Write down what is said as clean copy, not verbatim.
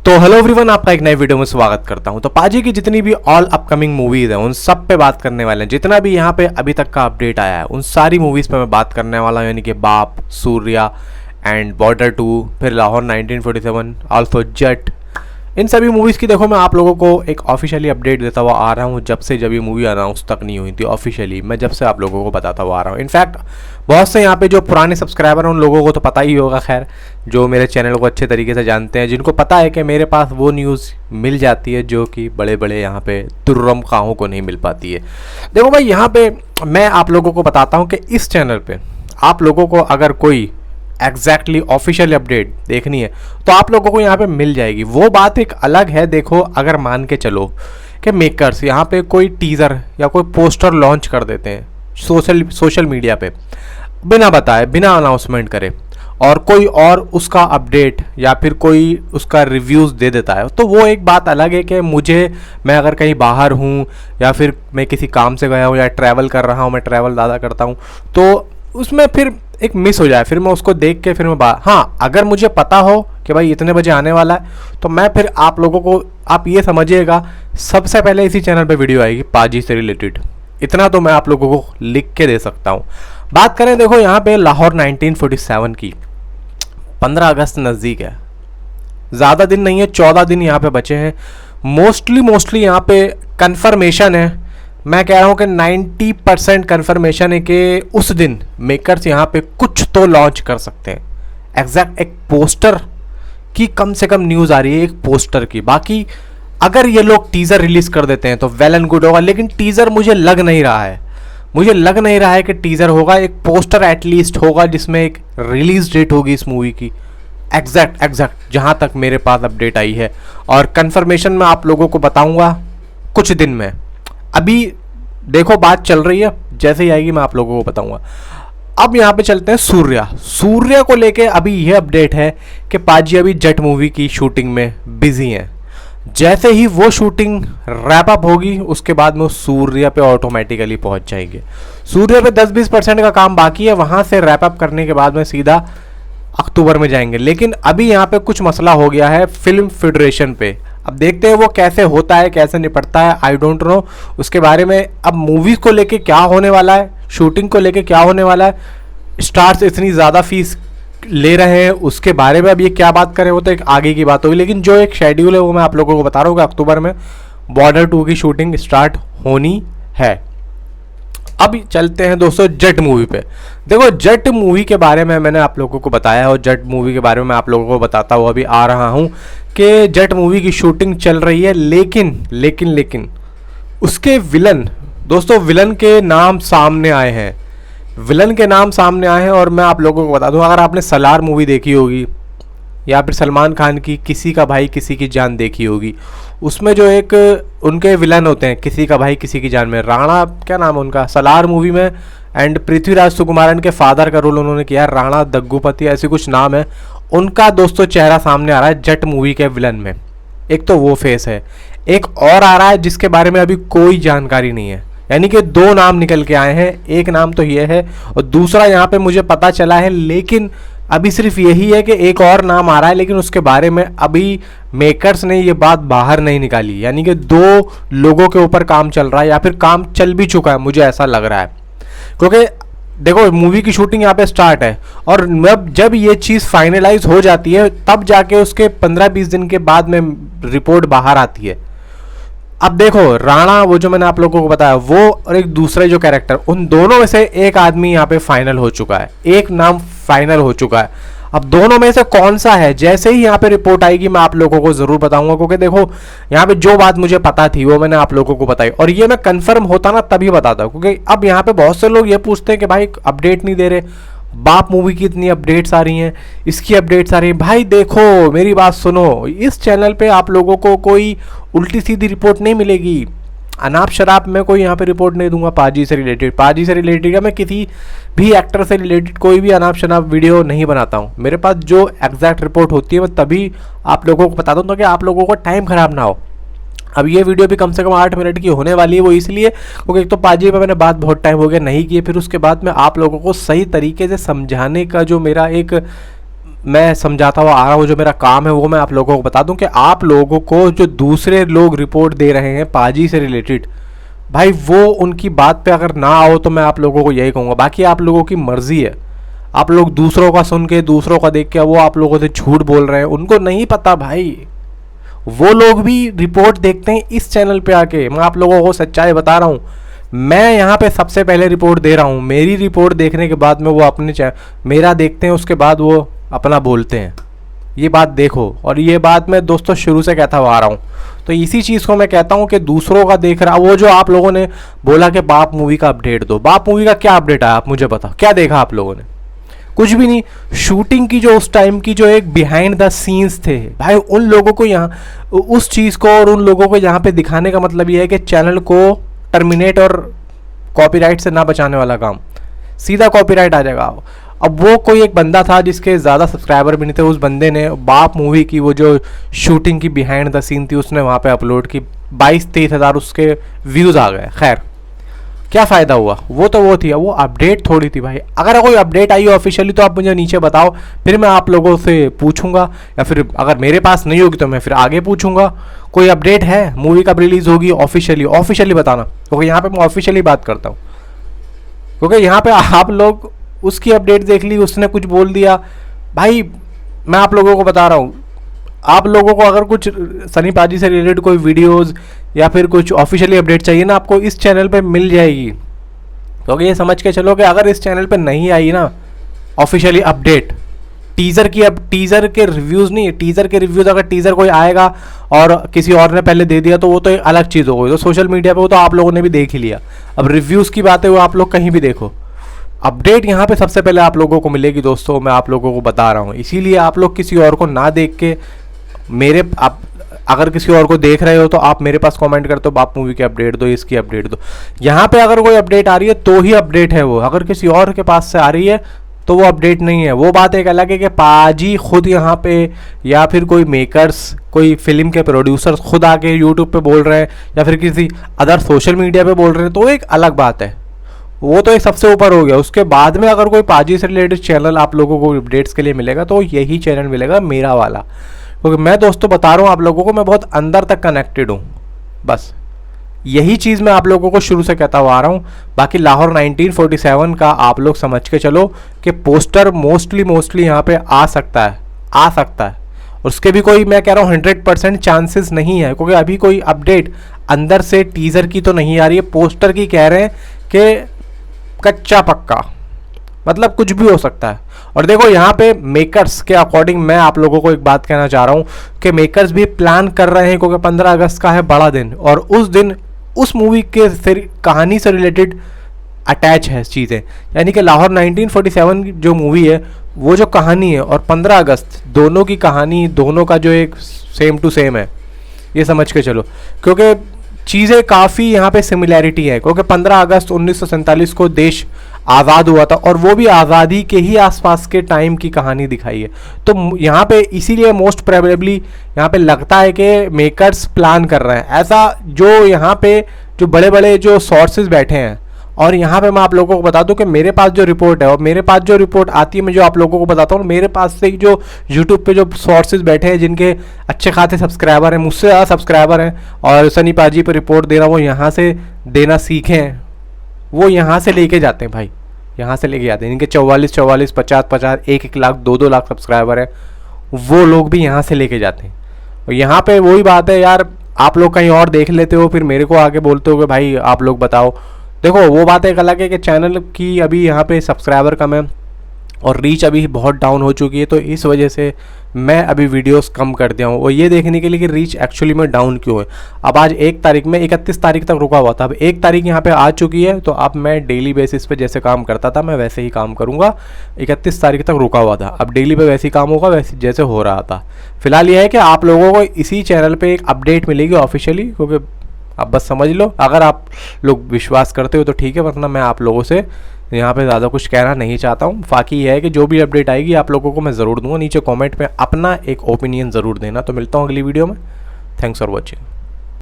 तो hello everyone, आपका एक नए वीडियो में स्वागत करता हूं। तो पाजी की जितनी भी ऑल अपकमिंग मूवीज हैं उन सब पे बात करने वाले हैं। जितना भी यहां पे अभी तक का अपडेट आया है उन सारी मूवीज पे मैं बात करने वाला हूं, यानी कि बाप, सूर्या एंड बॉर्डर 2, फिर लाहौर 1947, आल्सो जट। इन सभी मूवीज़ की देखो मैं आप लोगों को एक ऑफिशियली अपडेट देता हुआ आ रहा हूँ। जब ये मूवी अनाउंस तक नहीं हुई थी ऑफिशियली, मैं जब से आप लोगों को बताता हुआ आ रहा हूँ। इनफैक्ट बहुत से यहाँ पे जो पुराने सब्सक्राइबर हैं उन लोगों को तो पता ही होगा, खैर जो मेरे चैनल को अच्छे तरीके से जानते हैं, जिनको पता है कि मेरे पास वो न्यूज़ मिल जाती है जो कि बड़े बड़े यहाँ पे तुर्रम खाहों को नहीं मिल पाती है। देखो भाई, यहाँ पे मैं आप लोगों को बताता हूँ कि इस चैनल पर आप लोगों को अगर कोई एग्जैक्टली ऑफिशियल अपडेट देखनी है तो आप लोगों को यहाँ पे मिल जाएगी। वो बात एक अलग है। देखो, अगर मान के चलो कि मेकर्स यहाँ पे कोई टीज़र या कोई पोस्टर लॉन्च कर देते हैं सोशल मीडिया पे बिना बताए, बिना अनाउंसमेंट करे, और कोई और उसका अपडेट या फिर कोई उसका रिव्यूज़ दे देता है, तो वो एक बात अलग है कि मैं अगर कहीं बाहर हूँ या फिर मैं किसी काम से गया हूँ या ट्रैवल कर रहा हूँ, मैं ट्रैवल ज़्यादा करता हूँ, तो उसमें फिर एक मिस हो जाए, फिर मैं उसको देख के फिर मैं हाँ, अगर मुझे पता हो कि भाई इतने बजे आने वाला है तो मैं फिर आप लोगों को, आप ये समझिएगा, सबसे पहले इसी चैनल पे वीडियो आएगी पाजी से रिलेटेड। इतना तो मैं आप लोगों को लिख के दे सकता हूँ। बात करें, देखो यहाँ पे लाहौर 1947 की, 15 अगस्त नज़दीक है, ज़्यादा दिन नहीं है, 14 दिन यहाँ पे बचे हैं। मोस्टली यहाँ पे कन्फर्मेशन है, मैं कह रहा हूँ कि 90% कन्फर्मेशन है कि उस दिन मेकर्स यहाँ पे कुछ तो लॉन्च कर सकते हैं। एग्जैक्ट एक पोस्टर की कम से कम न्यूज़ आ रही है, एक पोस्टर की। बाकी अगर ये लोग टीज़र रिलीज़ कर देते हैं तो वेल एंड गुड होगा, लेकिन टीज़र मुझे लग नहीं रहा है कि टीज़र होगा। एक पोस्टर एटलीस्ट होगा जिसमें एक रिलीज़ डेट होगी इस मूवी की, एग्जैक्ट जहाँ तक मेरे पास अपडेट आई है। और कन्फर्मेशन मैं आप लोगों को बताऊँगा कुछ दिन में। अभी देखो बात चल रही है, जैसे ही आएगी मैं आप लोगों को बताऊंगा। अब यहाँ पे चलते हैं सूर्या को लेके। अभी ये अपडेट है कि पाजी अभी जट मूवी की शूटिंग में बिजी हैं। जैसे ही वो शूटिंग रैप अप होगी उसके बाद में सूर्या पे ऑटोमेटिकली पहुंच जाएंगे। सूर्या पे 10-20% का काम बाकी है, वहां से रैप अप करने के बाद में सीधा अक्टूबर में जाएंगे। लेकिन अभी यहाँ पे कुछ मसला हो गया है फिल्म फेडरेशन पे। अब देखते हैं वो कैसे होता है, कैसे निपटता है, आई डोंट नो उसके बारे में। अब मूवीज़ को लेके क्या होने वाला है, शूटिंग को लेके क्या होने वाला है, स्टार्स इतनी ज़्यादा फीस ले रहे हैं, उसके बारे में अब ये क्या बात करें वो तो एक आगे की बात होगी। लेकिन जो एक शेड्यूल है वो मैं आप लोगों को बता रहा हूँ कि अक्टूबर में बॉर्डर 2 की शूटिंग स्टार्ट होनी है। अब चलते हैं दोस्तों जट मूवी पे। देखो, जट मूवी के बारे में मैंने आप लोगों को बताया है और जट मूवी के बारे में मैं आप लोगों को बताता हुआ अभी आ रहा हूँ कि जट मूवी की शूटिंग चल रही है। लेकिन उसके विलन, दोस्तों विलन के नाम सामने आए हैं, और मैं आप लोगों को बता दूं, अगर आपने सलार मूवी देखी होगी या फिर सलमान खान की किसी का भाई किसी की जान देखी होगी, उसमें जो एक उनके विलन होते हैं किसी का भाई किसी की जान में, राणा, क्या नाम है उनका, सलार मूवी में, एंड पृथ्वीराज सुकुमारन के फादर का रोल उन्होंने किया है, राणा दग्गुपति ऐसी कुछ नाम है उनका। दोस्तों चेहरा सामने आ रहा है जट मूवी के विलन में। एक तो वो फेस है, एक और आ रहा है जिसके बारे में अभी कोई जानकारी नहीं है, यानी कि 2 नाम निकल के आए हैं। एक नाम तो ये है और दूसरा यहाँ पे मुझे पता चला है, लेकिन अभी सिर्फ यही है कि एक और नाम आ रहा है, लेकिन उसके बारे में अभी मेकर्स ने ये बात बाहर नहीं निकाली। यानी कि 2 लोगों के ऊपर काम चल रहा है या फिर काम चल भी चुका है, मुझे ऐसा लग रहा है। क्योंकि देखो मूवी की शूटिंग यहाँ पे स्टार्ट है और जब ये चीज़ फाइनलाइज हो जाती है तब जाके उसके 15-20 दिन के बाद में रिपोर्ट बाहर आती है। अब देखो, राणा, वो जो मैंने आप लोगों को बताया, वो और एक दूसरे जो कैरेक्टर, उन दोनों में से एक आदमी यहाँ पे फाइनल हो चुका है, एक नाम फाइनल हो चुका है। अब दोनों में से कौन सा है, जैसे ही यहाँ पे रिपोर्ट आएगी मैं आप लोगों को ज़रूर बताऊंगा। क्योंकि देखो यहाँ पे जो बात मुझे पता थी वो मैंने आप लोगों को बताई, और ये मैं कंफर्म होता ना तभी बताता हूँ। क्योंकि अब यहाँ पे बहुत से लोग ये पूछते हैं कि भाई अपडेट नहीं दे रहे, बाप मूवी की इतनी अपडेट्स आ रही हैं, इसकी अपडेट्स आ रही हैं। भाई देखो मेरी बात सुनो, इस चैनल पे आप लोगों को कोई उल्टी सीधी रिपोर्ट नहीं मिलेगी। अनाप शराब में कोई यहाँ पे रिपोर्ट नहीं दूंगा पाजी से रिलेटेड या मैं किसी भी एक्टर से रिलेटेड कोई भी अनाप शराब वीडियो नहीं बनाता हूँ। मेरे पास जो एग्जैक्ट रिपोर्ट होती है मैं तभी आप लोगों को बताता हूँ ताकि आप लोगों को टाइम खराब ना हो। अब ये वीडियो भी कम से कम 8 मिनट की होने वाली है, वो इसलिए क्योंकि एक तो पाजी पे मैंने बात बहुत टाइम हो गया नहीं की, फिर उसके बाद में आप लोगों को सही तरीके से समझाने का जो मेरा एक मैं समझाता हुआ आ रहा हूँ, जो मेरा काम है वो मैं आप लोगों को बता दूं कि आप लोगों को जो दूसरे लोग रिपोर्ट दे रहे हैं पाजी से रिलेटेड, भाई वो उनकी बात पे अगर ना आओ तो मैं आप लोगों को यही कहूँगा। बाकी आप लोगों की मर्जी है, आप लोग दूसरों का सुन के दूसरों का देख के वो आप लोगों से झूठ बोल रहे हैं, उनको नहीं पता भाई। वो लोग भी रिपोर्ट देखते हैं इस चैनल पे आके। मैं आप लोगों को सच्चाई बता रहा हूँ, मैं यहाँ पे सबसे पहले रिपोर्ट दे रहा हूँ। मेरी रिपोर्ट देखने के बाद में वो अपने मेरा देखते हैं, उसके बाद वो अपना बोलते हैं। ये बात देखो, और ये बात मैं दोस्तों शुरू से कहता हुआ आ रहा हूँ। तो इसी चीज़ को मैं कहता हूँ कि दूसरों का देख रहा, वो जो आप लोगों ने बोला कि बाप मूवी का अपडेट दो, बाप मूवी का क्या अपडेट आया आप मुझे बताओ, क्या देखा आप लोगों ने? कुछ भी नहीं। शूटिंग की जो उस टाइम की जो एक बिहाइंड द सीन्स थे भाई, उन लोगों को यहाँ उस चीज़ को और उन लोगों को यहाँ पे दिखाने का मतलब ये है कि चैनल को टर्मिनेट और कॉपीराइट से ना बचाने वाला काम, सीधा कॉपीराइट आ जाएगा। अब वो कोई एक बंदा था जिसके ज़्यादा सब्सक्राइबर भी नहीं थे, उस बंदे ने बाप मूवी की वो जो शूटिंग की बिहाइंड द सीन थी उसने वहाँ पे अपलोड की, 22-23 हज़ार उसके व्यूज़ आ गए। खैर क्या फ़ायदा हुआ? वो तो वो थी, वो अपडेट थोड़ी थी भाई। अगर कोई अपडेट आई हो ऑफिशियली तो आप मुझे नीचे बताओ, फिर मैं आप लोगों से पूछूंगा, या फिर अगर मेरे पास नहीं होगी तो मैं फिर आगे पूछूंगा। कोई अपडेट है मूवी कब रिलीज़ होगी ऑफिशियली बताना, क्योंकि यहाँ पे मैं ऑफिशियली बात करता हूँ। क्योंकि यहाँ पे आप लोग उसकी अपडेट देख ली, उसने कुछ बोल दिया भाई। मैं आप लोगों को बता रहा हूँ, आप लोगों को अगर कुछ सनी पाजी से रिलेटेड कोई वीडियोस या फिर कुछ ऑफिशियली अपडेट चाहिए ना, आपको इस चैनल पे मिल जाएगी। क्योंकि ये समझ के चलो कि अगर इस चैनल पे नहीं आई ना ऑफिशियली अपडेट, टीज़र की, अब टीज़र के रिव्यूज़ नहीं, टीज़र के रिव्यूज़ अगर टीज़र कोई आएगा और किसी और ने पहले दे दिया तो वो तो एक अलग चीज़ हो गई, तो सोशल मीडिया पे वो तो आप लोगों ने भी देख ही लिया। अब रिव्यूज़ की बात है वो आप लोग कहीं भी देखो, अपडेट यहाँ पे सबसे पहले आप लोगों को मिलेगी दोस्तों। मैं आप लोगों को बता रहा हूँ, इसीलिए आप लोग किसी और को ना देख के मेरे, आप अगर किसी और को देख रहे हो तो आप मेरे पास कमेंट करते हो बाप मूवी की अपडेट दो, इसकी अपडेट दो। यहाँ पे अगर कोई अपडेट आ रही है तो ही अपडेट है वो, अगर किसी और के पास से आ रही है तो वो अपडेट नहीं है। वो बात एक अलग है कि पाजी खुद यहाँ पे या फिर कोई मेकर्स, कोई फिल्म के प्रोड्यूसर्स खुद आके यूट्यूब पे बोल रहे हैं या फिर किसी अदर सोशल मीडिया पे बोल रहे हैं, तो एक अलग बात है। वो तो एक सबसे ऊपर हो गया। उसके बाद में अगर कोई पाजी से रिलेटेड चैनल आप लोगों को अपडेट्स के लिए मिलेगा तो यही चैनल मिलेगा, मेरा वाला। क्योंकि मैं दोस्तों बता रहा हूँ आप लोगों को, मैं बहुत अंदर तक कनेक्टेड हूँ। बस यही चीज़ मैं आप लोगों को शुरू से कहता हुआ आ रहा हूँ। बाकी लाहौर 1947 का आप लोग समझ के चलो कि पोस्टर मोस्टली यहाँ पे आ सकता है। उसके भी कोई, मैं कह रहा हूँ 100% चांसेस नहीं है, क्योंकि अभी कोई अपडेट अंदर से टीज़र की तो नहीं आ रही है, पोस्टर की कह रहे हैं कि कच्चा पक्का, मतलब कुछ भी हो सकता है। और देखो यहाँ पे मेकर्स के अकॉर्डिंग मैं आप लोगों को एक बात कहना चाह रहा हूँ कि मेकर्स भी प्लान कर रहे हैं, क्योंकि 15 अगस्त का है बड़ा दिन, और उस दिन उस मूवी के कहानी से रिलेटेड अटैच है चीज़ें। यानी कि लाहौर 1947 जो मूवी है, वो जो कहानी है और 15 अगस्त, दोनों की कहानी, दोनों का जो एक सेम टू सेम है, ये समझ के चलो। क्योंकि चीज़ें काफ़ी यहाँ पे सिमिलैरिटी है, क्योंकि 15 अगस्त 1947 को देश आज़ाद हुआ था, और वो भी आज़ादी के ही आसपास के टाइम की कहानी दिखाई है। तो यहाँ पे इसीलिए मोस्ट प्रोबेबली यहाँ पे लगता है कि मेकर्स प्लान कर रहे हैं ऐसा। जो यहाँ पे जो बड़े बड़े जो सोर्सेज बैठे हैं, और यहाँ पे मैं आप लोगों को बता दूं कि मेरे पास जो रिपोर्ट है और मेरे पास जो रिपोर्ट आती है, मैं जो आप लोगों को बताता हूँ, मेरे पास से जो यूट्यूब पे जो सोर्सेज बैठे हैं जिनके अच्छे खासे सब्सक्राइबर हैं, मुझसे ज़्यादा सब्सक्राइबर हैं, और सनी पाजी पे रिपोर्ट दे रहा हूँ, वो यहाँ से देना सीखें, वो यहाँ से लेके जाते हैं भाई, यहाँ से लेके जाते हैं। इनके 44, 50, 1 लाख 2 लाख सब्सक्राइबर हैं, वो लोग भी यहाँ से लेके जाते हैं। और यहाँ पे वही बात है यार, आप लोग कहीं और देख लेते हो, फिर मेरे को आगे बोलते हो कि भाई आप लोग बताओ। देखो वो बात एक अलग है कि चैनल की अभी यहाँ पे सब्सक्राइबर कम है और रीच अभी बहुत डाउन हो चुकी है, तो इस वजह से मैं अभी वीडियोस कम कर दिया हूँ, और ये देखने के लिए कि रीच एक्चुअली में डाउन क्यों है। अब आज 1 तारीख में 31 तारीख तक रुका हुआ था, अब 1 तारीख यहाँ पे आ चुकी है, तो अब मैं डेली बेसिस पे जैसे काम करता था मैं वैसे ही काम करूँगा। 31 तारीख तक रुका हुआ था, अब डेली पे वैसे ही काम होगा, वैसे जैसे हो रहा था। फिलहाल ये है कि आप लोगों को इसी चैनल पर एक अपडेट मिलेगी ऑफिशियली, क्योंकि आप बस समझ लो, अगर आप लोग विश्वास करते हो तो ठीक है, वरना मैं आप लोगों से यहाँ पे ज़्यादा कुछ कहना नहीं चाहता हूँ। बाकी यह है कि जो भी अपडेट आएगी आप लोगों को मैं ज़रूर दूंगा। नीचे कमेंट में अपना एक ओपिनियन ज़रूर देना। तो मिलता हूँ अगली वीडियो में। Thanks for watching.